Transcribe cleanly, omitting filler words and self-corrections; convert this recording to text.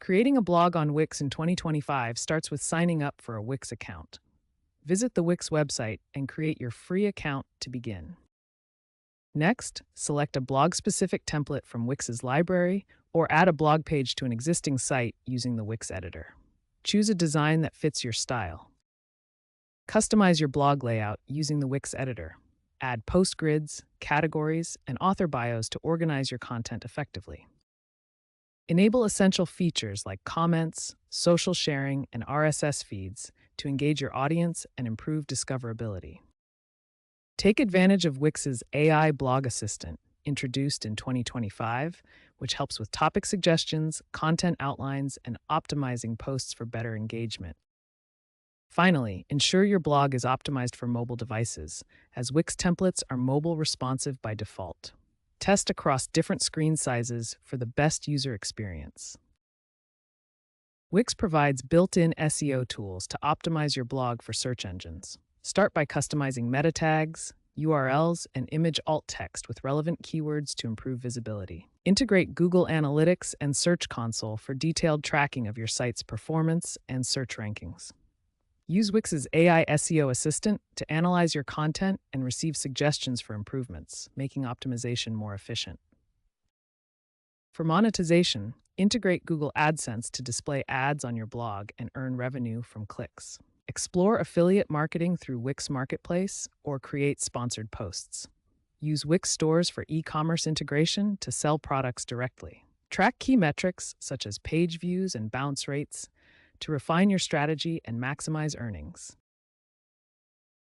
Creating a blog on Wix in 2025 starts with signing up for a Wix account. Visit the Wix website and create your free account to begin. Next, select a blog-specific template from Wix's library or add a blog page to an existing site using the Wix editor. Choose a design that fits your style. Customize your blog layout using the Wix editor. Add post grids, categories, and author bios to organize your content effectively. Enable essential features like comments, social sharing, and RSS feeds to engage your audience and improve discoverability. Take advantage of Wix's AI blog assistant, introduced in 2025, which helps with topic suggestions, content outlines, and optimizing posts for better engagement. Finally, ensure your blog is optimized for mobile devices, as Wix templates are mobile responsive by default. Test across different screen sizes for the best user experience. Wix provides built-in SEO tools to optimize your blog for search engines. Start by customizing meta tags, URLs, and image alt text with relevant keywords to improve visibility. Integrate Google Analytics and Search Console for detailed tracking of your site's performance and search rankings. Use Wix's AI SEO assistant to analyze your content and receive suggestions for improvements, making optimization more efficient. For monetization, integrate Google AdSense to display ads on your blog and earn revenue from clicks. Explore affiliate marketing through Wix Marketplace or create sponsored posts. Use Wix stores for e-commerce integration to sell products directly. Track key metrics such as page views and bounce rates to refine your strategy and maximize earnings.